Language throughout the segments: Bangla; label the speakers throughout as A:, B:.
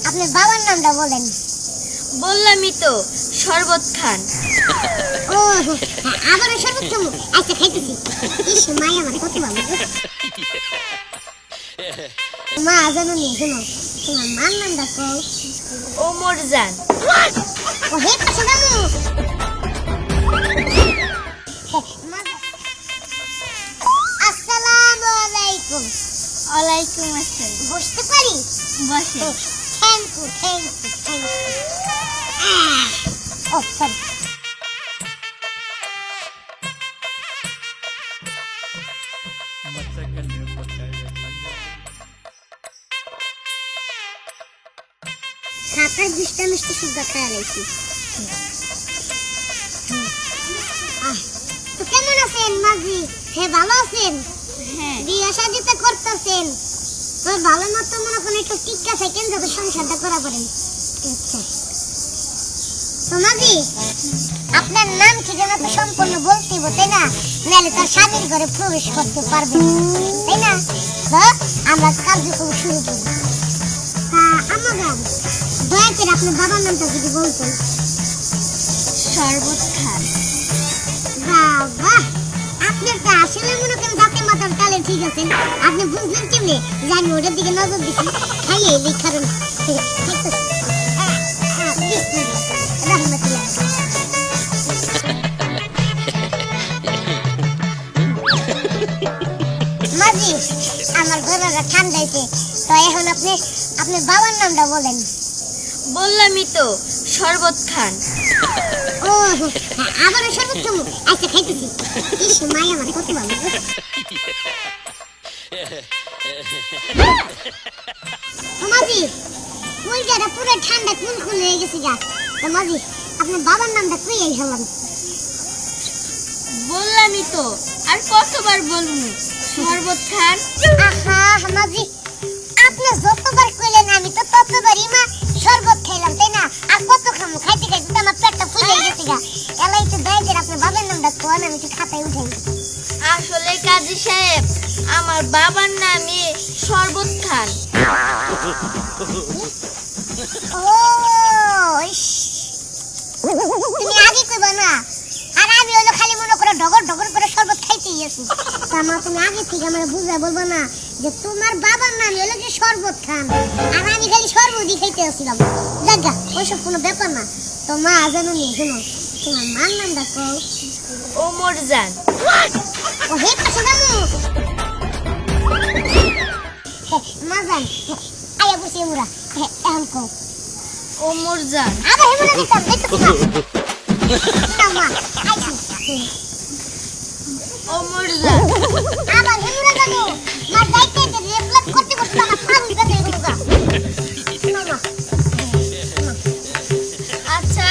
A: আপনার বাবার নামটা বলেন।
B: বললামই তো, শরবত খান।
A: ও আবার শরবত খাবো, আচ্ছা খাইতেছি। ইস মাই আমার কত ভালো মা জানো নি, শোনো তোমার মার নামটা কও।
B: ওমর জান।
A: ও হে পাশে যাবো। আসসালামু আলাইকুম।
B: ওয়ালাইকুম আসসালাম।
A: বসতে পারি?
B: বসে।
A: Thank you thank you thank you. ও সরি। খাতায় বিশটা মিষ্টি সুদ্ধা খাওয়া লাইছি। তো কেমন আছেন মাঝি? হ্যাঁ ভালো আছেন?
B: হ্যাঁ।
A: বিয়ে শাদিটা করতেছেন তো ভালো মতো মনে করেন একটু টিকা থাকেন যাতে সংসারটা করা পারেন। আচ্ছা তো মাঝি আপনার নাম ঠিকানা তো সম্পূর্ণ বলতে হবে তাই না, নাহলে তার স্বামীর ঘরে প্রবেশ করতে পারবেন তাই না। তো আমরা কার্যক্রম শুরু করি। তা আমার দয়া করে আপনার বাবার নামটা যদি বলতেন।
B: শরবত খান।
A: বাবা আপনার তো আসলে মনে করেন দাঁতে মাথার তালে ঠিক আছেন। আপনি বুঝলেন কেমনে যে আমি ওটার দিকে নজর দিছি? খাইয়ে এই কারণ মাঝি আমার গলাটা ঠান্ডাইছে, তো এখন আপনি আপনার বাবার নামটা বলেন।
B: বললামই তো, শরবত খান।
A: ও আবার শরবত খাবো, আচ্ছা খাইতেছি। ইস মাই আমার কত ভালো মাঝি ওই জায়গা পুরো ঠান্ডা কুলকুল হয়ে গেছে গা। তো মাঝি আপনার বাবার নামটা কই এই হলাম?
B: বললামই তো, আর কতবার বলবো? শরবত খান।
A: আহা মাঝি আপনি যতবার কইলেন আমি তো ততবারই মা শরবত খাইলাম তাই না। আর কত খামু, খাইতে খাইতে তো আমার পেটটা ফুলে গেছে গা। এলাই তো দয়া করে আপনার বাবার নামটা কোন, আমি একটু খাতায় উঠাই।
B: আসলে কাজী সাহেব, আমার বাবার নামই শরবত খান।
A: ও ইস, তুমি আগে কইবা না, আর আমি হলো খালি মনে করে ডগর ডগর করে শরবত খাইতেই আছি। তা মা তুমি আগে থেকে আমার বুঝায় বলবো না যে তোমার বাবার নাম হলো যে শরবত খান, আর আমি খালি শরবতই খাইতে আসছিলাম। জাগা ওইসব কোনো ব্যাপার না। তো মা জানো নি, শোনো তোমার মার নামটা কও।
B: ওমর জান।
A: ও হে পাশে যাবো। মা জান আয়া বসে মুরা এখন কও।
B: ওমর জান।
A: আবার হেমুরা দিতাম দেখতেছ না মা আইছি।
B: ওমর জান।
A: আবার হেমুরা যাবো মা যাইতে যাইতে রেফ্লেক্ট করতে করতে আমার পা উল্টা দিয়ে গেল গা। মামা
B: আচ্ছা,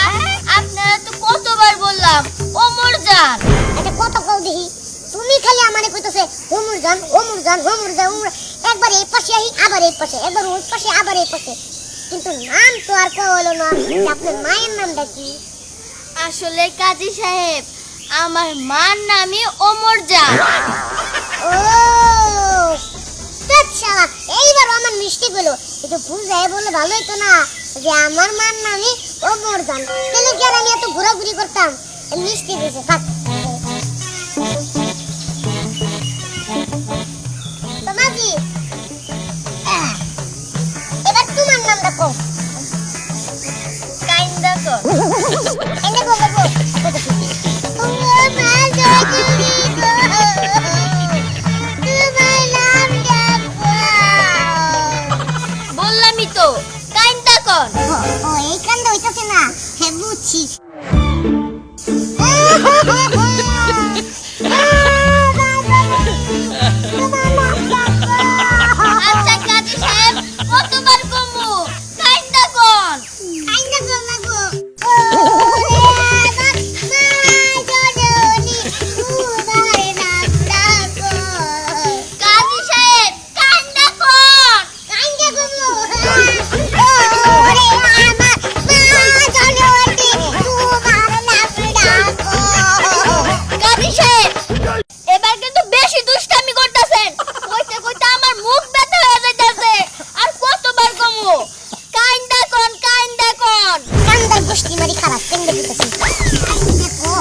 B: আপনারা তো কতবার বললাম ওমর জান।
A: আচ্ছা কত কও দেখি, তুমি খালি আমারে কইতাছে ওমর জান ওমর জান ওমর জান ওমর, একবার এই পাশে আহি আবার এই পাশে, একবার ওই পাশে আবার এই পাশে, কিন্তু নাম তো আর কেউ হলো না। আপনার মায়ের নামটা কি?
B: আসলে কাজী সাহেব, আমার মার নামই ওমর জান।
A: ও আচ্ছা এইবার আমার মিষ্টি গুলো একটু বুঝায় বলে ভালো হইতো না যে আমার মার নামই ওমর জান, তাহলে কি আর আমি এত ঘোরাঘুরি করতাম। মিষ্টি দিয়েছে থাক। তো মাঝি এবার তোমার নামটা কও।
B: কাইন্দা কর।
A: এনে বলবো ও মা জয়গুরি গো তোমার নামটা কও।
B: বললামই তো, কাইন্দা কর।
A: ও এই কান্ড হইতাছে না, হ্যাঁ বুঝছি।
B: আচ্ছা কাজী সাহেব, কতবার কমু? কাইন্দা কর।
A: কাইন্দা কর লাগবো। ওরে আমার মা জননী তোমার নামটা কও।
B: কাজী সাহেব, কাইন্দা কর।
A: কাইন্দা করবো। ওরে আমার মা জননী তোমার নামটা কও। গোষ্ঠী মারি খারাপ কেমনে দিতেছি দেখো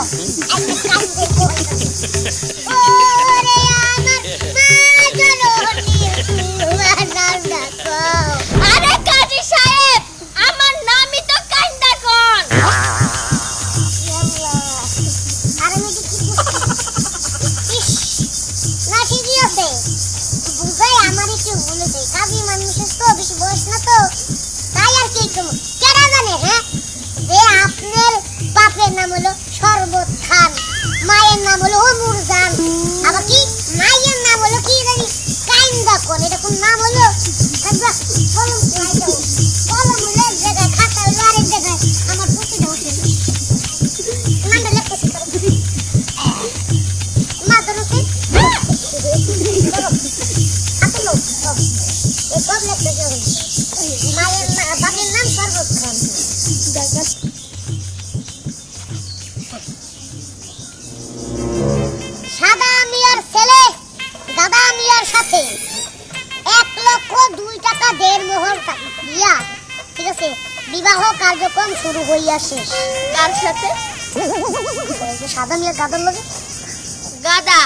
A: একটা কাজ দেখো ওরে আমার মা জননী তোমার নাম ডাকো
B: আরে কাজী সাহেব আমার নামই তো কান্দা কোন।
A: আরে মেয়ে কি ইস না ঠিকই আছে বুঝাই আমার একটু বলেছে কাজী মানুষের তো বেশি বয়স না তো তাই আর কি একটু কেডা জানে হ্যাঁ যে আপনার বাপের নাম হলো শরবত খান মায়ের নাম হলো মুরজান আবার কি মায়ের নাম হলো কি জানি কাইন্দা কোন এটা কোন নাম হলো একবার কলম চাইতো কলম হলো এক জায়গায় খাতা হলো আরেক জায়গায় আমার বুঝতে উঠে নামটা লেখতেছি মা ধরছে আপনি লোক এই সব লেখতেছি মায়ের বাপের নাম শরবত খান সাদা মিয়ার ছেলে দাদা মিয়ার সাথে 1,02,000 টাকা দেড় মোহর দিয়া ঠিক আছে বিবাহ কার্যক্রম শুরু হইয়া শেষ
B: কার সাথে?
A: সাদা মিয়ার দাদার লগে
B: গাদা